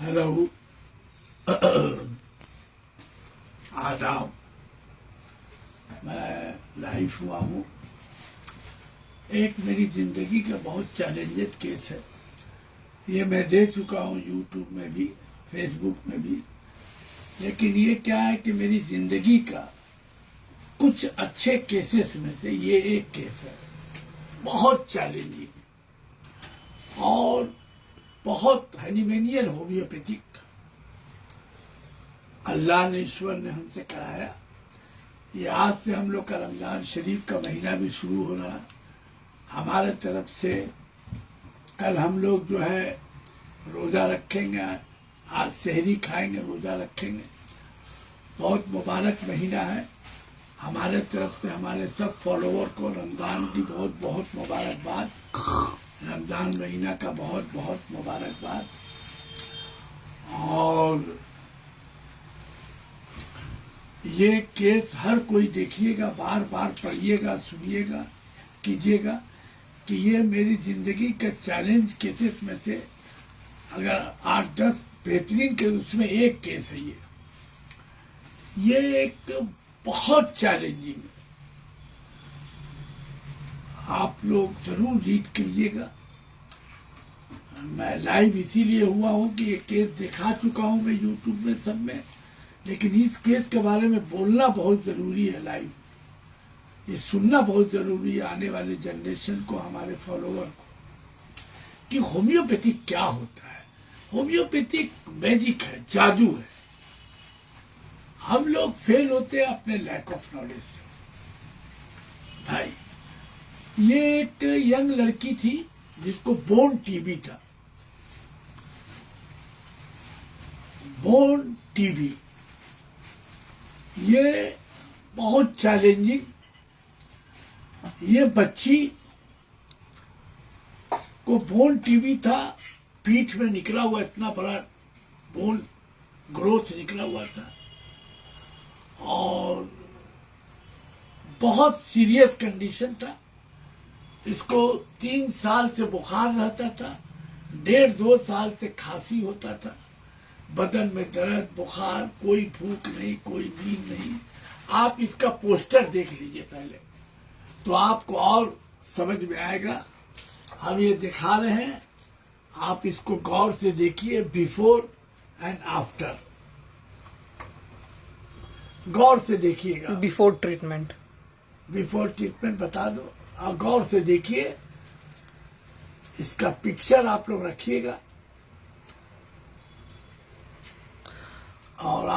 Hello आदाब। मैं live हुआ हूँ। एक मेरी जिंदगी का बहुत चैलेंजेड केस है। ये मैं दे चुका हूँ यूट्यूब में भी, फेसबुक में भी। लेकिन ये क्या है कि मेरी जिंदगी का कुछ अच्छे केसेस में से ये एक केस है, बहुत चैलेंजिंग और बहुत एनिमेनियल होम्योपैथिक। अल्लाह ने, ईश्वर ने हमसे कराया। ये आज से हम लोग का रमजान शरीफ का महीना भी शुरू हो रहा है। हमारे तरफ से कल हम लोग जो है रोज़ा रखेंगे, आज सहरी खाएंगे, रोज़ा रखेंगे। बहुत मुबारक महीना है। हमारे तरफ से हमारे सब फॉलोवर को रमज़ान की बहुत बहुत मुबारकबाद। रमज़ान महीना का बहुत बहुत मुबारकबाद। और ये केस हर कोई देखिएगा, बार बार पढ़िएगा, सुनिएगा, कीजिएगा कि ये मेरी जिंदगी के चैलेंज केसेस में से अगर 8-10 बेहतरीन के उसमें एक केस है। ये एक बहुत चैलेंजिंग है। आप लोग जरूर रीड करिएगा। मैं लाइव इसीलिए हुआ हूँ कि ये केस दिखा चुका हूँ मैं यूट्यूब में, सब में। लेकिन इस केस के बारे में बोलना बहुत जरूरी है लाइव। ये सुनना बहुत जरूरी है आने वाले जनरेशन को, हमारे फॉलोवर को, कि होम्योपैथिक क्या होता है। होम्योपैथिक मैजिक है, जादू है। हम लोग फेल होते हैं अपने लैक ऑफ नॉलेज से। भाई, ये एक यंग लड़की थी जिसको बोन टीबी था। बोन टीबी ये बहुत चैलेंजिंग। ये बच्ची को बोन टीबी था, पीठ में निकला हुआ इतना बड़ा बोन ग्रोथ निकला हुआ था और बहुत सीरियस कंडीशन था। इसको 3 साल से बुखार रहता था, 1.5-2 साल से खांसी होता था, बदन में दर्द, बुखार, कोई भूख नहीं, कोई नींद नहीं। आप इसका पोस्टर देख लीजिए पहले, तो आपको और समझ में आएगा। हम ये दिखा रहे हैं, आप इसको गौर से देखिए, बिफोर एंड आफ्टर। गौर से देखिएगा। बिफोर ट्रीटमेंट बता दो, और गौर से देखिए। इसका पिक्चर आप लोग रखिएगा और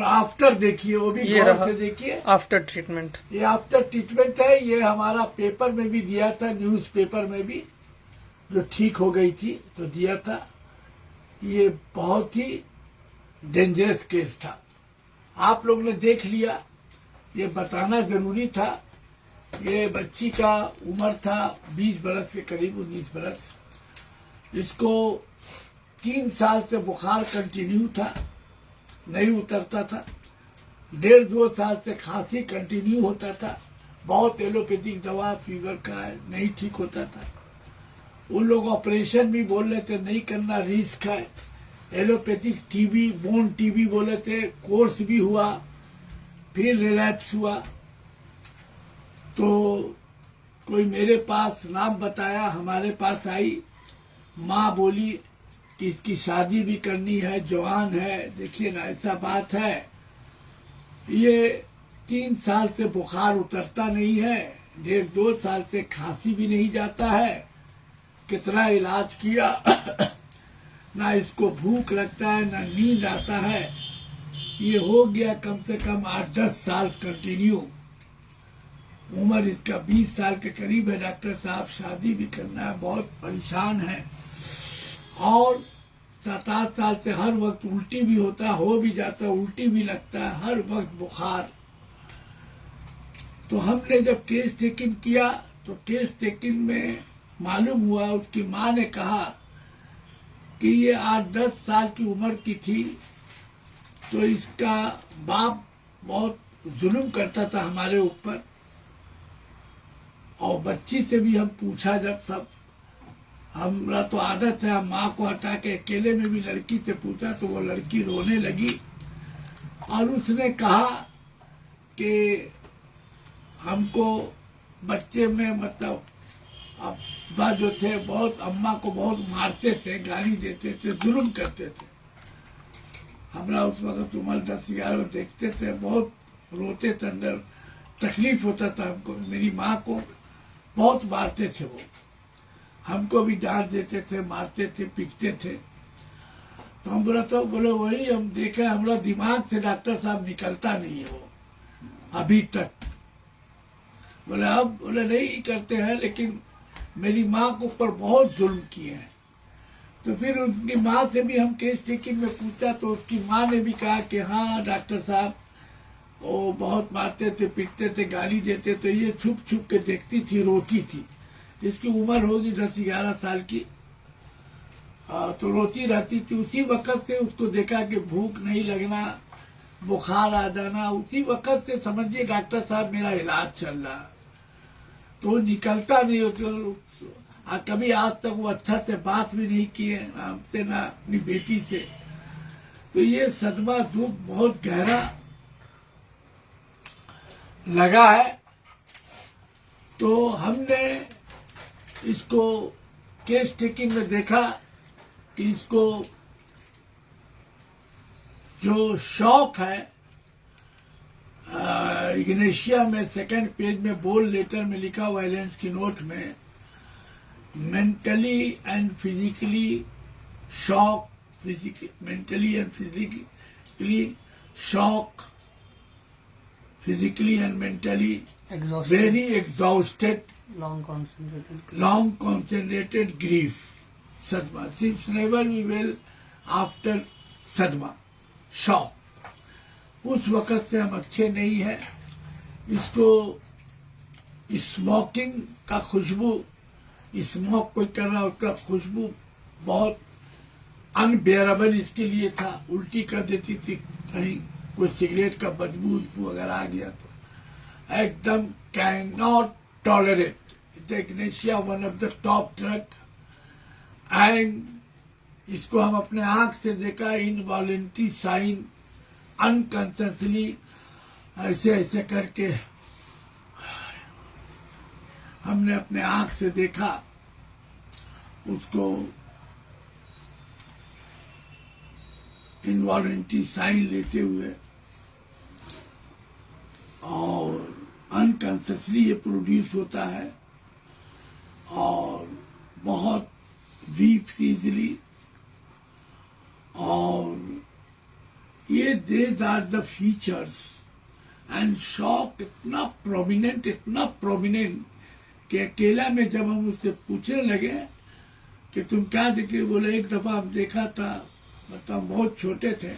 आफ्टर देखिए, वो भी गौर से देखिए। आफ्टर ट्रीटमेंट, ये आफ्टर ट्रीटमेंट है। ये हमारा पेपर में भी दिया था, न्यूज पेपर में भी, जो ठीक हो गई थी तो दिया था। ये बहुत ही डेंजरस केस था। आप लोग ने देख लिया, ये बताना जरूरी था। ये बच्ची का उम्र था 20 बरस के करीब, 19 बरस। इसको 3 साल से बुखार कंटिन्यू था, नहीं उतरता था। 1.5-2 साल से खांसी कंटिन्यू होता था। बहुत एलोपैथिक दवा फीवर का नहीं ठीक होता था। उन लोग ऑपरेशन भी बोल रहे थे नहीं करना, रिस्क है। एलोपैथिक टीबी, बोन टीबी बोले थे, कोर्स भी हुआ, फिर रिलैप्स हुआ। तो कोई मेरे पास नाम बताया, हमारे पास आई। माँ बोली कि इसकी शादी भी करनी है, जवान है। देखिए ना, ऐसा बात है। ये 3 साल से बुखार उतरता नहीं है, 1.5-2 साल से खांसी भी नहीं जाता है। कितना इलाज किया ना इसको भूख लगता है, ना नींद आता है। ये हो गया कम से कम 8-10 साल कंटिन्यू। उम्र इसका 20 साल के करीब है। डॉक्टर साहब, शादी भी करना है, बहुत परेशान है। और 7-8 साल से हर वक्त उल्टी भी होता है, हो भी जाता है, उल्टी भी लगता है, हर वक्त बुखार। तो हमने जब केस टेकिंग किया तो केस टेकिंग में मालूम हुआ, उसकी माँ ने कहा कि ये 8-10 साल की उम्र की थी, तो इसका बाप बहुत जुल्म करता था हमारे ऊपर। और बच्ची से भी हम पूछा जब सब, हमरा तो आदत है, हम माँ को हटा के अकेले में भी लड़की से पूछा तो वो लड़की रोने लगी और उसने कहा कि हमको बच्चे में मतलब अब्बा जो थे बहुत अम्मा को बहुत मारते थे, गाली देते थे, जुल्म करते थे। हमरा उस वक्त उम्र 10-11 में देखते थे, बहुत रोते थे, अंदर तकलीफ होता था हमको। मेरी माँ को बहुत मारते थे वो, हमको भी डांट देते थे, मारते थे, पीटते थे। तो हम बोले वही हम देखे, हमारा दिमाग से डॉक्टर साहब निकलता नहीं है वो अभी तक। बोले अब बोले नहीं करते हैं, लेकिन मेरी माँ के ऊपर बहुत जुल्म किए हैं। तो फिर उनकी माँ से भी हम केस टेकिंग में पूछा तो उसकी माँ ने भी कहा कि हाँ डॉक्टर साहब वो बहुत मारते थे, पीटते थे, गाली देते थे, ये छुप छुप के देखती थी, रोती थी। इसकी उम्र होगी 10-11 साल की, तो रोती रहती थी। उसी वक्त से उसको देखा कि भूख नहीं लगना, बुखार आ जाना, उसी वक्त से समझिए डॉक्टर साहब मेरा इलाज चल रहा। तो निकलता नहीं हो, कभी आज तक वो अच्छा से बात भी नहीं किए हमसे, ना अपनी बेटी से। तो ये सदमा दुख बहुत गहरा लगा है। तो हमने इसको केस टेकिंग में देखा कि इसको जो शौक है, इग्नेशिया में सेकंड पेज में बोल्ड लेटर में लिखा हुआ एलेंस की नोट में, mentally and physically shock, mentally and physically shock, physically and mentally Exhausted. very exhausted, long concentrated grief, sadma, since never we will after sadma, shock. उस वक़्त से हम अच्छे नहीं हैं। इसको स्मोकिंग का खुशबू, स्मोक कोई कर रहा उसका खुशबू बहुत अनबेयरेबल इसके लिए था। उल्टी कर देती थी, कहीं कोई सिगरेट का बदबू अगर आ गया तो एकदम can not tolerate. Ignatia one of the top drug, and इसको हम अपने आंख से देखा, इनवॉलेंटरी साइन, अनकॉन्शियसली ऐसे ऐसे करके हमने अपने आंख से देखा उसको, इनवॉलेंटरी साइन लेते हुए, और अनकॉन्शियसली ये प्रोड्यूस होता है और बहुत वीप्स इजिली। और ये these are the features. And shock इतना प्रोमिनेंट कि अकेला में जब हम उससे पूछने लगे कि तुम क्या देखे, बोले एक दफा हम देखा था, मतलब बहुत छोटे थे,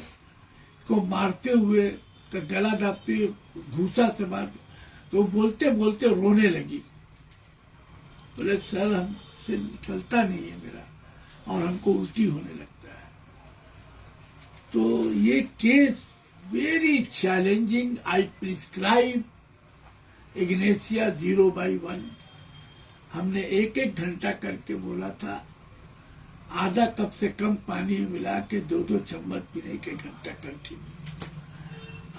को मारते हुए तो गला दबते घूसा से मारते, तो बोलते बोलते रोने लगी। बोले सर हमसे निकलता नहीं है मेरा, और हमको उल्टी होने लगता है। तो ये केस वेरी चैलेंजिंग। आई प्रिस्क्राइब इग्नेशिया 0/1। हमने 1-1 घंटा करके बोला था, आधा कप से कम पानी मिला के 2-2 चम्मच पीने के घंटा कंटिन्यू।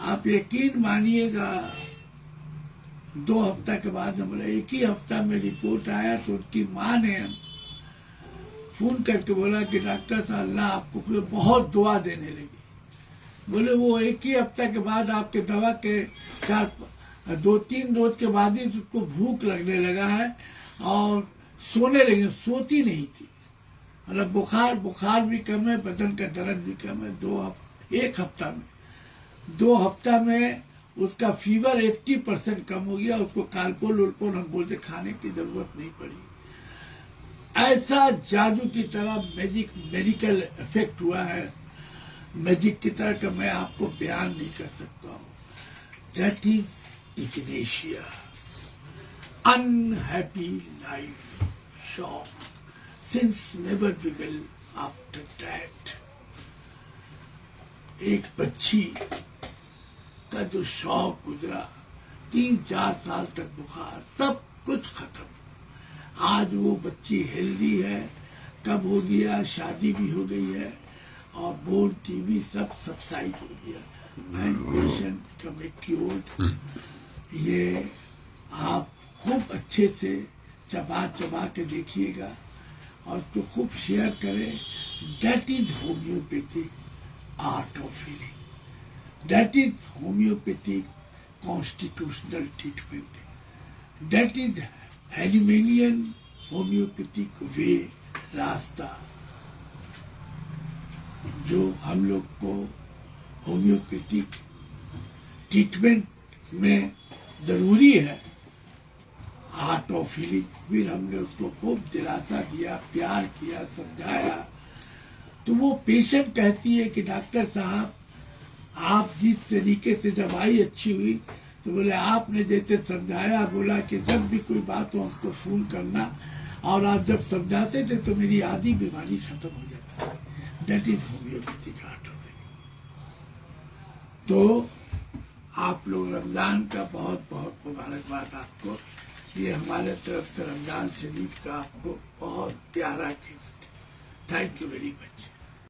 आप यकीन मानिएगा 2 हफ्ता के बाद हम, एक ही हफ्ता में रिपोर्ट आया तो उनकी माँ ने फोन करके बोला कि डॉक्टर साहब अल्लाह आपको बहुत दुआ देने लगी। बोले वो एक ही हफ्ता के बाद आपके दवा के 2-3 डोज के बाद ही उसको भूख लगने लगा है और सोने लगी, सोती नहीं थी। मतलब बुखार भी कम है, बदन का दर्द भी कम है। 2 हफ्ता में उसका फीवर 80% कम हो गया। उसको कालपोल उल्पोल हम बोलते, खाने की जरूरत नहीं पड़ी। ऐसा जादू की तरह मेडिकल इफेक्ट हुआ है, मैजिक की तरह का मैं आपको बयान नहीं कर सकता हूँ। That is Ignatia, unhappy life, shock, since never we will after that। एक बच्ची का जो शौक गुजरा, 3-4 साल तक बुखार, सब कुछ खत्म। आज वो बच्ची हेल्दी है, कब हो गया, शादी भी हो गई है और बोर्ड टीवी सब सब्साइड हो गया एंड पेशेंट बिकम एक्यूट। ये आप खूब अच्छे से चबा चबा के देखिएगा और उसको खूब शेयर करें। That is homeopathic art of healing, that is homeopathic constitutional treatment, that is Hahnemannian homeopathic way, रास्ता जो हम लोग को होम्योपैथिक ट्रीटमेंट में जरूरी है। आर्ट ऑफ हीलिंग फिर हमने उसको खूब दिलासा दिया, प्यार किया, समझाया। तो वो पेशेंट कहती है कि डॉक्टर साहब आप जिस तरीके से दवाई अच्छी हुई, तो बोले आपने जैसे समझाया, बोला कि जब भी कोई बात हो हमको फोन करना, और आप जब समझाते थे तो मेरी आधी बीमारी खत्म हो जाती है। That is homeopathic art of healing. तो आप लोग रमजान का बहुत बहुत मुबारकबाद आपको। ये हमारे तरफ से रमजान शरीफ का आपको बहुत प्यारा gift. Thank you very much.